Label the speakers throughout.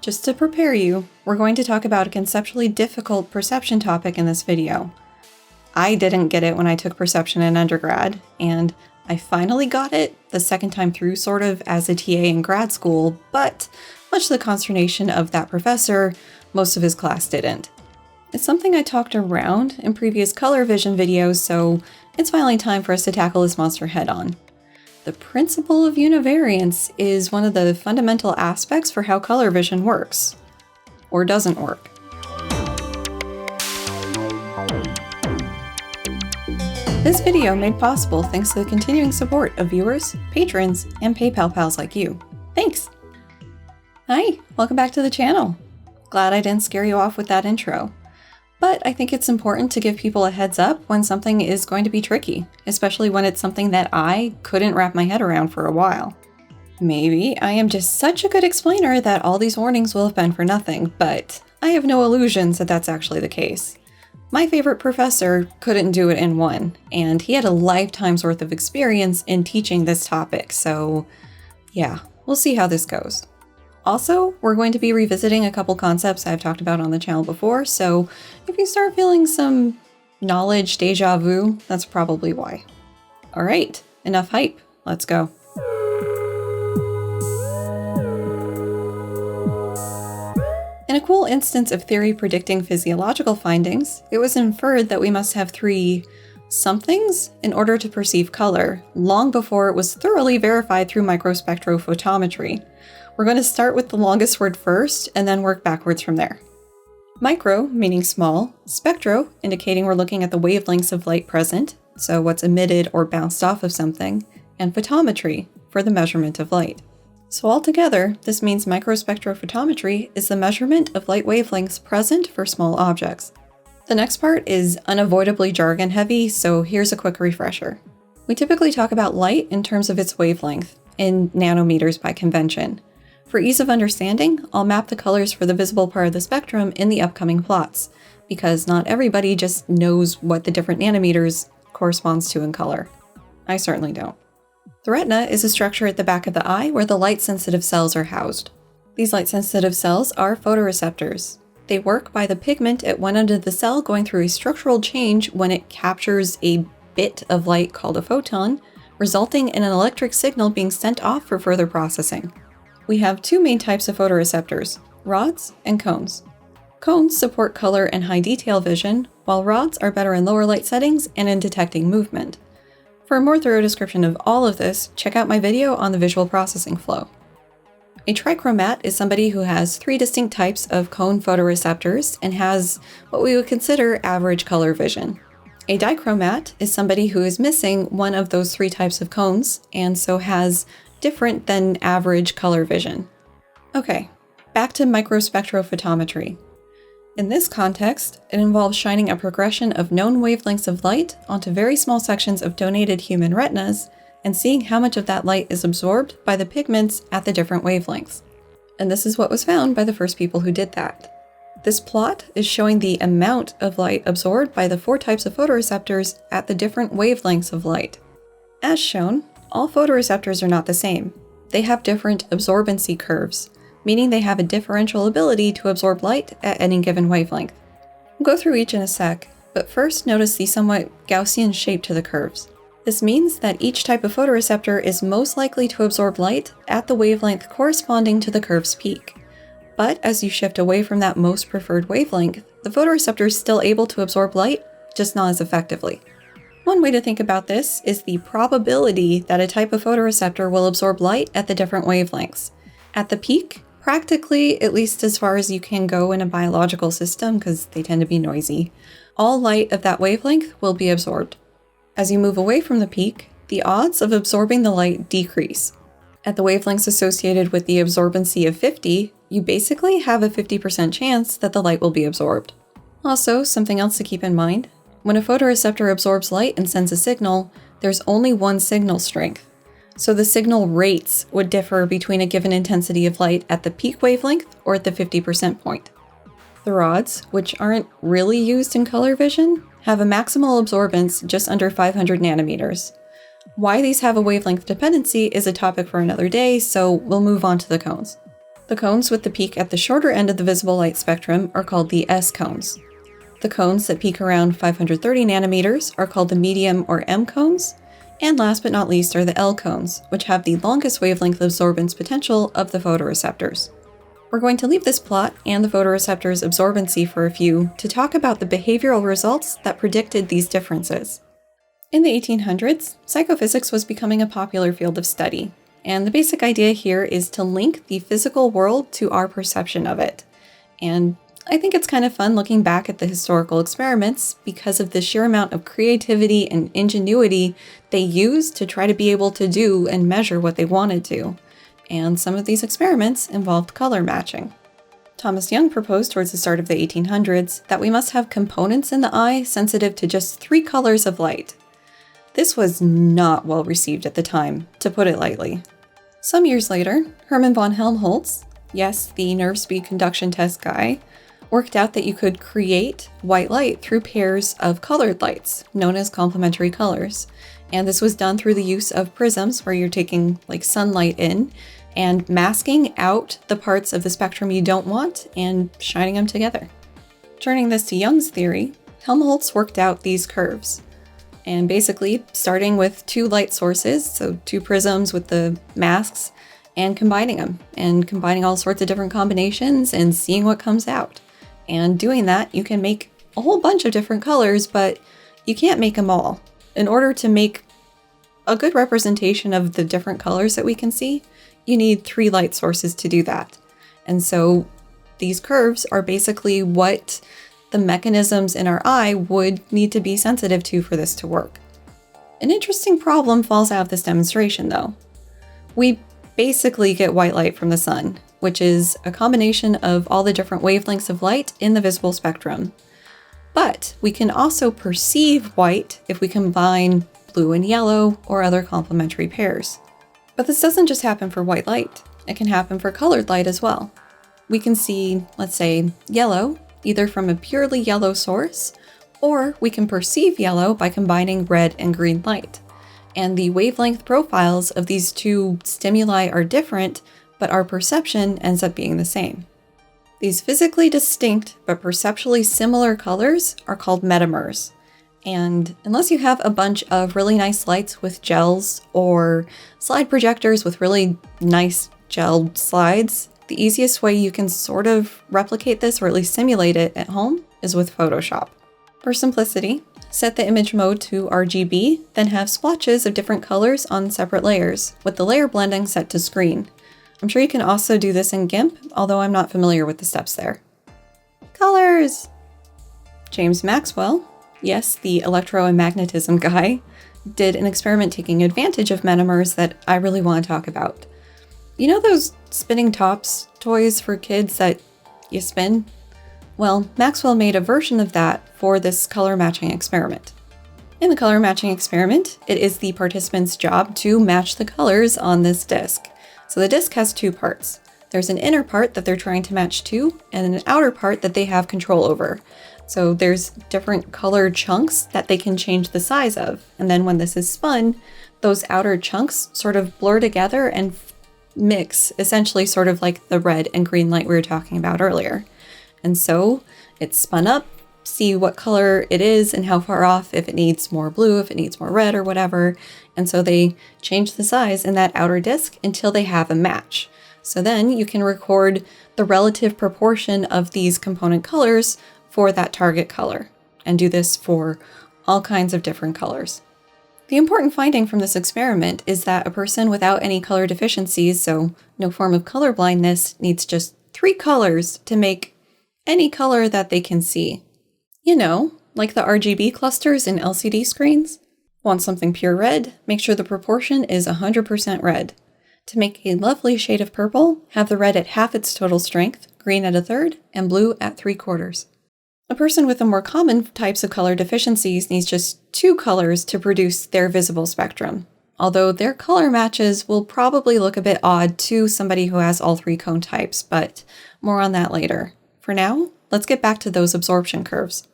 Speaker 1: Just to prepare you, we're going to talk about a conceptually difficult perception topic in this video. I didn't get it when I took perception in undergrad, and I finally got it the second time through sort of as a TA in grad school, but much to the consternation of that professor, most of his class didn't. It's something I talked around in previous color vision videos, so it's finally time for us to tackle this monster head on. The principle of univariance is one of the fundamental aspects for how color vision works, or doesn't work. This video made possible thanks to the continuing support of viewers, patrons, and PayPal pals like you. Thanks! Hi, welcome back to the channel. Glad I didn't scare you off with that intro. But I think it's important to give people a heads up when something is going to be tricky, especially when it's something that I couldn't wrap my head around for a while. Maybe I am just such a good explainer that all these warnings will have been for nothing, but I have no illusions that that's actually the case. My favorite professor couldn't do it in one, and he had a lifetime's worth of experience in teaching this topic, so yeah, we'll see how this goes. Also, we're going to be revisiting a couple concepts I've talked about on the channel before, so if you start feeling some knowledge deja vu, that's probably why. Alright, enough hype, let's go. In a cool instance of theory predicting physiological findings, it was inferred that we must have three somethings in order to perceive color, long before it was thoroughly verified through microspectrophotometry. We're going to start with the longest word first, and then work backwards from there. Micro, meaning small, spectro, indicating we're looking at the wavelengths of light present, so what's emitted or bounced off of something, and photometry, for the measurement of light. So altogether, this means microspectrophotometry is the measurement of light wavelengths present for small objects. The next part is unavoidably jargon heavy, so here's a quick refresher. We typically talk about light in terms of its wavelength, in nanometers by convention. For ease of understanding, I'll map the colors for the visible part of the spectrum in the upcoming plots, because not everybody just knows what the different nanometers corresponds to in color. I certainly don't. The retina is a structure at the back of the eye where the light-sensitive cells are housed. These light-sensitive cells are photoreceptors. They work by the pigment at one end of the cell going through a structural change when it captures a bit of light called a photon, resulting in an electric signal being sent off for further processing. We have two main types of photoreceptors, rods and cones. Cones support color and high detail vision, while rods are better in lower light settings and in detecting movement. For a more thorough description of all of this, check out my video on the visual processing flow. A trichromat is somebody who has three distinct types of cone photoreceptors and has what we would consider average color vision. A dichromat is somebody who is missing one of those three types of cones and so has different than average color vision. Okay, back to microspectrophotometry. In this context, it involves shining a progression of known wavelengths of light onto very small sections of donated human retinas and seeing how much of that light is absorbed by the pigments at the different wavelengths. And this is what was found by the first people who did that. This plot is showing the amount of light absorbed by the four types of photoreceptors at the different wavelengths of light. As shown, all photoreceptors are not the same. They have different absorbency curves, meaning they have a differential ability to absorb light at any given wavelength. We'll go through each in a sec, but first notice the somewhat Gaussian shape to the curves. This means that each type of photoreceptor is most likely to absorb light at the wavelength corresponding to the curve's peak. But as you shift away from that most preferred wavelength, the photoreceptor is still able to absorb light, just not as effectively. One way to think about this is the probability that a type of photoreceptor will absorb light at the different wavelengths. At the peak, practically, at least as far as you can go in a biological system, because they tend to be noisy, all light of that wavelength will be absorbed. As you move away from the peak, the odds of absorbing the light decrease. At the wavelengths associated with the absorbency of 50, you basically have a 50% chance that the light will be absorbed. Also, something else to keep in mind, when a photoreceptor absorbs light and sends a signal, there's only one signal strength. So the signal rates would differ between a given intensity of light at the peak wavelength or at the 50% point. The rods, which aren't really used in color vision, have a maximal absorbance just under 500 nanometers. Why these have a wavelength dependency is a topic for another day, so we'll move on to the cones. The cones with the peak at the shorter end of the visible light spectrum are called the S cones. The cones that peak around 530 nanometers are called the medium or M cones. And last but not least are the L cones, which have the longest wavelength absorbance potential of the photoreceptors. We're going to leave this plot and the photoreceptors' absorbency for a few to talk about the behavioral results that predicted these differences. In the 1800s, psychophysics was becoming a popular field of study, and the basic idea here is to link the physical world to our perception of it. And I think it's kind of fun looking back at the historical experiments because of the sheer amount of creativity and ingenuity they used to try to be able to do and measure what they wanted to. And some of these experiments involved color matching. Thomas Young proposed towards the start of the 1800s that we must have components in the eye sensitive to just 3 colors of light. This was not well received at the time, to put it lightly. Some years later, Hermann von Helmholtz, yes, the nerve speed conduction test guy, worked out that you could create white light through pairs of colored lights, known as complementary colors. And this was done through the use of prisms, where you're taking like sunlight in and masking out the parts of the spectrum you don't want and shining them together. Turning this to Young's theory, Helmholtz worked out these curves. And basically, starting with 2 light sources, so 2 prisms with the masks, and combining them, and combining all sorts of different combinations and seeing what comes out. And doing that, you can make a whole bunch of different colors, but you can't make them all. In order to make a good representation of the different colors that we can see, you need 3 light sources to do that. And so these curves are basically what the mechanisms in our eye would need to be sensitive to for this to work. An interesting problem falls out of this demonstration, though. We basically get white light from the sun, which is a combination of all the different wavelengths of light in the visible spectrum. But we can also perceive white if we combine blue and yellow or other complementary pairs. But this doesn't just happen for white light. It can happen for colored light as well. We can see, let's say, yellow, either from a purely yellow source, or we can perceive yellow by combining red and green light. And the wavelength profiles of these 2 stimuli are different, but our perception ends up being the same. These physically distinct but perceptually similar colors are called metamers. And unless you have a bunch of really nice lights with gels or slide projectors with really nice gel slides, the easiest way you can sort of replicate this or at least simulate it at home is with Photoshop. For simplicity, set the image mode to RGB, then have splotches of different colors on separate layers, with the layer blending set to screen. I'm sure you can also do this in GIMP, although I'm not familiar with the steps there. Colors! James Maxwell, yes, the electro and magnetism guy, did an experiment taking advantage of metamers that I really want to talk about. You know those spinning tops toys for kids that you spin? Well, Maxwell made a version of that for this color matching experiment. In the color matching experiment, it is the participant's job to match the colors on this disc. So the disc has 2 parts. There's an inner part that they're trying to match to, and an outer part that they have control over. So there's different color chunks that they can change the size of. And then when this is spun, those outer chunks sort of blur together and mix, essentially sort of like the red and green light we were talking about earlier. And so it's spun up, see what color it is and how far off, if it needs more blue, if it needs more red or whatever. And so they change the size in that outer disc until they have a match. So then you can record the relative proportion of these component colors for that target color, and do this for all kinds of different colors. The important finding from this experiment is that a person without any color deficiencies, so no form of color blindness, needs just 3 colors to make any color that they can see. You know, like the RGB clusters in LCD screens. Want something pure red? Make sure the proportion is 100% red. To make a lovely shade of purple, have the red at half its total strength, green at 1/3, and blue at 3/4. A person with the more common types of color deficiencies needs just 2 colors to produce their visible spectrum, although their color matches will probably look a bit odd to somebody who has all 3 cone types, but more on that later. For now, let's get back to those absorption curves.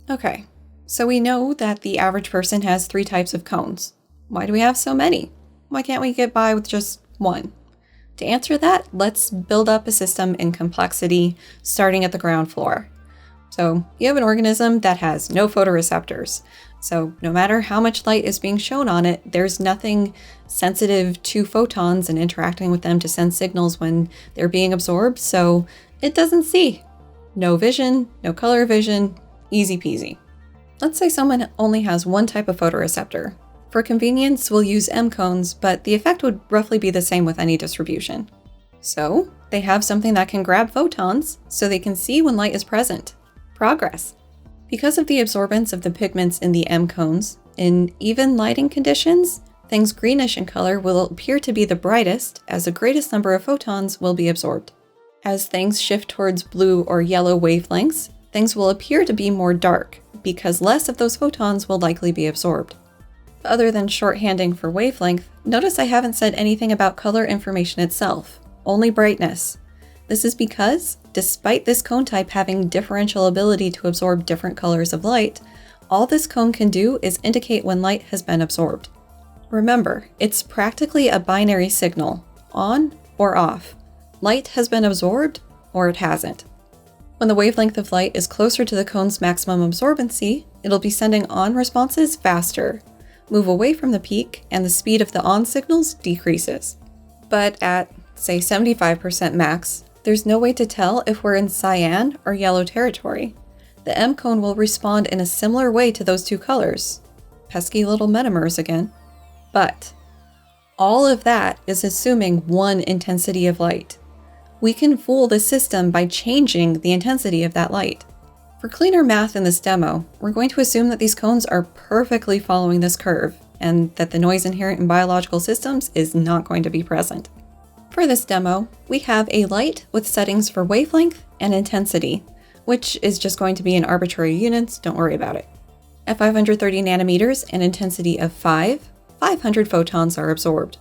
Speaker 1: Okay, so we know that the average person has 3 types of cones. Why do we have so many? Why can't we get by with just 1? To answer that, let's build up a system in complexity, starting at the ground floor. So you have an organism that has no photoreceptors. So no matter how much light is being shown on it, there's nothing sensitive to photons and interacting with them to send signals when they're being absorbed, so it doesn't see. No vision, no color vision, easy peasy. Let's say someone only has one type of photoreceptor. For convenience, we'll use M cones, but the effect would roughly be the same with any distribution. So they have something that can grab photons so they can see when light is present. Progress. Because of the absorbance of the pigments in the M cones, in even lighting conditions, things greenish in color will appear to be the brightest as the greatest number of photons will be absorbed. As things shift towards blue or yellow wavelengths, things will appear to be more dark because less of those photons will likely be absorbed. Other than shorthanding for wavelength, notice I haven't said anything about color information itself, only brightness. This is because, despite this cone type having differential ability to absorb different colors of light, all this cone can do is indicate when light has been absorbed. Remember, it's practically a binary signal, on or off. Light has been absorbed or it hasn't. When the wavelength of light is closer to the cone's maximum absorbency, it'll be sending on responses faster, move away from the peak, and the speed of the on signals decreases. But at, say, 75% max, there's no way to tell if we're in cyan or yellow territory. The M cone will respond in a similar way to those two colors. Pesky little Metamers again. But all of that is assuming one intensity of light. We can fool the system by changing the intensity of that light. For cleaner math in this demo, we're going to assume that these cones are perfectly following this curve, and that the noise inherent in biological systems is not going to be present. For this demo, we have a light with settings for wavelength and intensity, which is just going to be in arbitrary units, don't worry about it. At 530 nanometers and intensity of 500 photons are absorbed.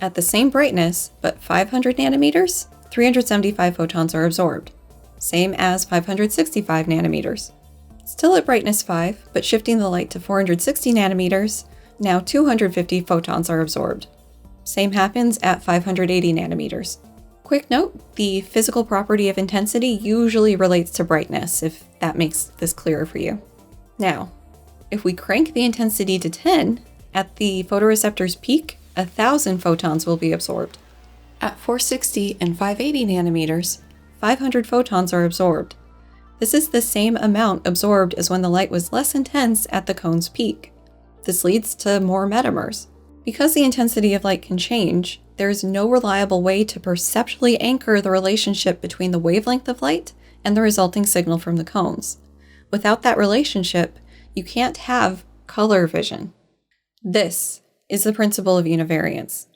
Speaker 1: At the same brightness, but 500 nanometers, 375 photons are absorbed. Same as 565 nanometers. Still at brightness 5, but shifting the light to 460 nanometers, now 250 photons are absorbed. Same happens at 580 nanometers. Quick note, the physical property of intensity usually relates to brightness, if that makes this clearer for you. Now, if we crank the intensity to 10, at the photoreceptor's peak, 1,000 photons will be absorbed. At 460 and 580 nanometers, 500 photons are absorbed. This is the same amount absorbed as when the light was less intense at the cone's peak. This leads to more metamers. Because the intensity of light can change, there is no reliable way to perceptually anchor the relationship between the wavelength of light and the resulting signal from the cones. Without that relationship, you can't have color vision. This is the principle of univariance.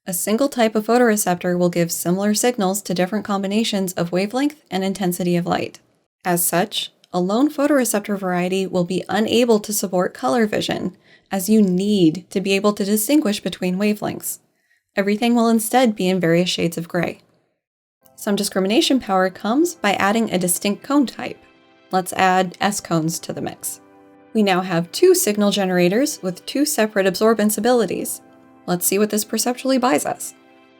Speaker 1: A single type of photoreceptor will give similar signals to different combinations of wavelength and intensity of light. As such, a lone photoreceptor variety will be unable to support color vision, as you need to be able to distinguish between wavelengths. Everything will instead be in various shades of gray. Some discrimination power comes by adding a distinct cone type. Let's add S cones to the mix. We now have two signal generators with two separate absorbance abilities. Let's see what this perceptually buys us.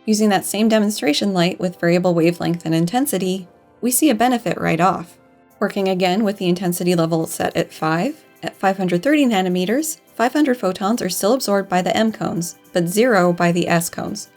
Speaker 1: Using that same demonstration light with variable wavelength and intensity, we see a benefit right off. Working again with the intensity level set at 5, at 530 nanometers, 500 photons are still absorbed by the M cones, but 0 by the S cones.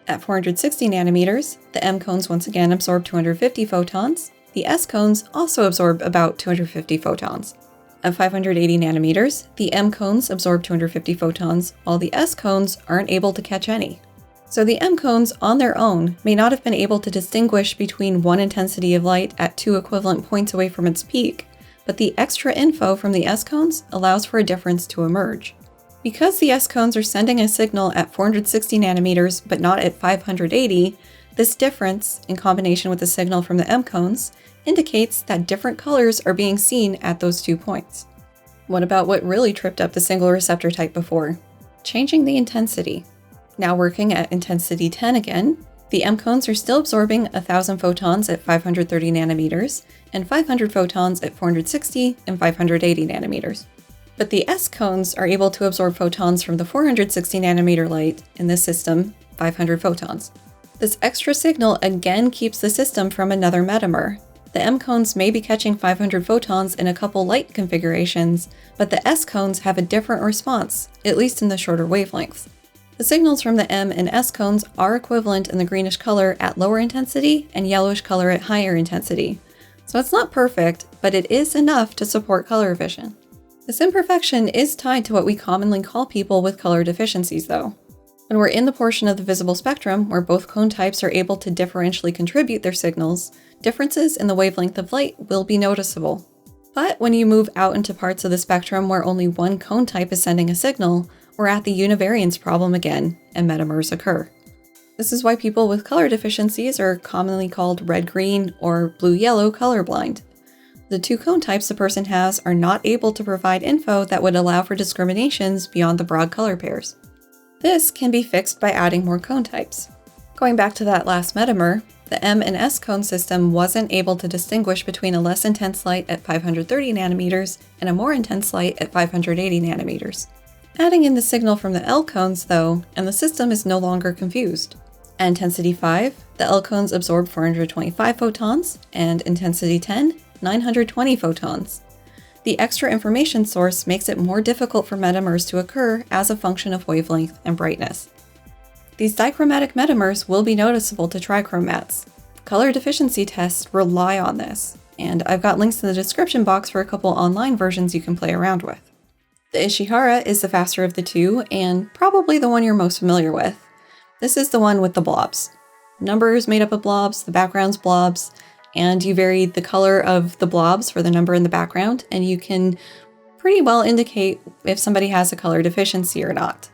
Speaker 1: At 460 nanometers, the M cones once again absorb 250 photons. The S cones also absorb about 250 photons. At 580 nanometers, the M cones absorb 250 photons, while the S cones aren't able to catch any. So the M cones on their own may not have been able to distinguish between one intensity of light at two equivalent points away from its peak, but the extra info from the S cones allows for a difference to emerge. Because the S cones are sending a signal at 460 nanometers but not at 580, this difference, in combination with the signal from the M cones, indicates that different colors are being seen at those 2 points. What about what really tripped up the single receptor type before? Changing the intensity. Now working at intensity 10 again, the M cones are still absorbing 1,000 photons at 530 nanometers and 500 photons at 460 and 580 nanometers. But the S cones are able to absorb photons from the 460 nanometer light in this system, 500 photons. This extra signal again keeps the system from another metamer. The M cones may be catching 500 photons in a couple light configurations, but the S cones have a different response, at least in the shorter wavelengths. The signals from the M and S cones are equivalent in the greenish color at lower intensity and yellowish color at higher intensity. So it's not perfect, but it is enough to support color vision. This imperfection is tied to what we commonly call people with color deficiencies though. When we're in the portion of the visible spectrum where both cone types are able to differentially contribute their signals, differences in the wavelength of light will be noticeable. But when you move out into parts of the spectrum where only one cone type is sending a signal, we're at the univariance problem again, and metamers occur. This is why people with color deficiencies are commonly called red-green or blue-yellow colorblind. The two cone types a person has are not able to provide info that would allow for discriminations beyond the broad color pairs. This can be fixed by adding more cone types. Going back to that last metamer, the M and S cone system wasn't able to distinguish between a less intense light at 530 nanometers and a more intense light at 580 nanometers. Adding in the signal from the L cones though, and the system is no longer confused. At intensity 5, the L cones absorb 425 photons, and intensity 10, 920 photons. The extra information source makes it more difficult for metamers to occur as a function of wavelength and brightness. These dichromatic metamers will be noticeable to trichromats. Color deficiency tests rely on this, and I've got links in the description box for a couple online versions you can play around with. The Ishihara is the faster of the two, and probably the one you're most familiar with. This is the one with the blobs. Numbers made up of blobs, the background's blobs, and you vary the color of the blobs for the number in the background, and you can pretty well indicate if somebody has a color deficiency or not.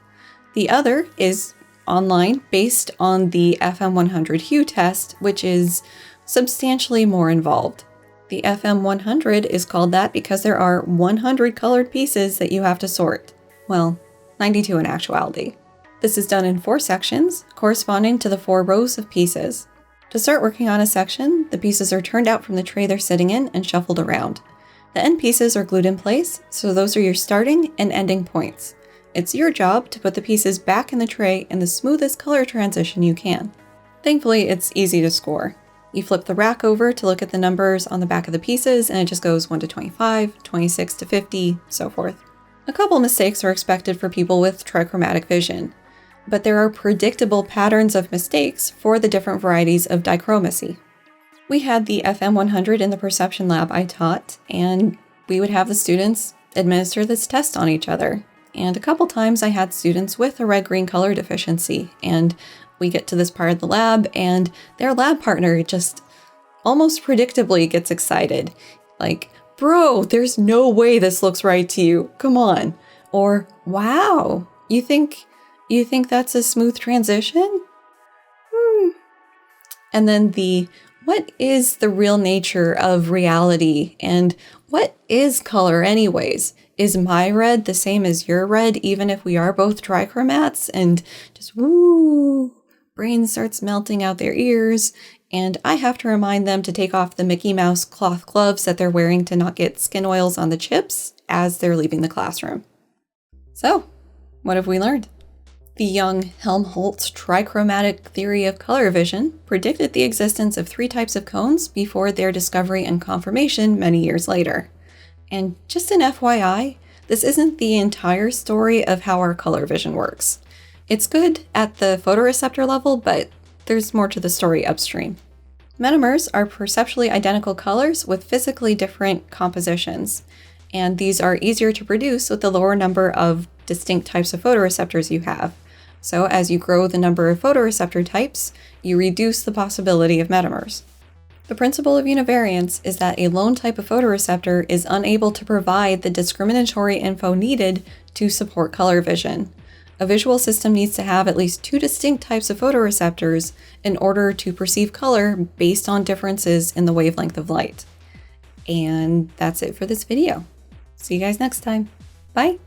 Speaker 1: The other is online, based on the FM100 hue test, which is substantially more involved. The FM100 is called that because there are 100 colored pieces that you have to sort. Well, 92 in actuality. This is done in 4 sections, corresponding to the 4 rows of pieces. To start working on a section, the pieces are turned out from the tray they're sitting in and shuffled around. The end pieces are glued in place, so those are your starting and ending points. It's your job to put the pieces back in the tray in the smoothest color transition you can. Thankfully, it's easy to score. You flip the rack over to look at the numbers on the back of the pieces, and it just goes 1 to 25, 26 to 50, so forth. A couple mistakes are expected for people with trichromatic vision, but there are predictable patterns of mistakes for the different varieties of dichromacy. We had the FM100 in the perception lab I taught, and we would have the students administer this test on each other. And a couple times I had students with a red-green color deficiency, and we get to this part of the lab, and their lab partner just almost predictably gets excited. Like, bro, there's no way this looks right to you. Come on. Or, wow, you think that's a smooth transition? And then what is the real nature of reality? And what is color anyways? Is my red the same as your red, even if we are both trichromats? And just woo, brain starts melting out their ears, and I have to remind them to take off the Mickey Mouse cloth gloves that they're wearing to not get skin oils on the chips as they're leaving the classroom. So, what have we learned? The young Helmholtz trichromatic theory of color vision predicted the existence of 3 types of cones before their discovery and confirmation many years later. And just an FYI, this isn't the entire story of how our color vision works. It's good at the photoreceptor level, but there's more to the story upstream. Metamers are perceptually identical colors with physically different compositions, and these are easier to produce with the lower number of distinct types of photoreceptors you have. So as you grow the number of photoreceptor types, you reduce the possibility of metamers. The principle of univariance is that a lone type of photoreceptor is unable to provide the discriminatory info needed to support color vision. A visual system needs to have at least 2 distinct types of photoreceptors in order to perceive color based on differences in the wavelength of light. And that's it for this video. See you guys next time. Bye!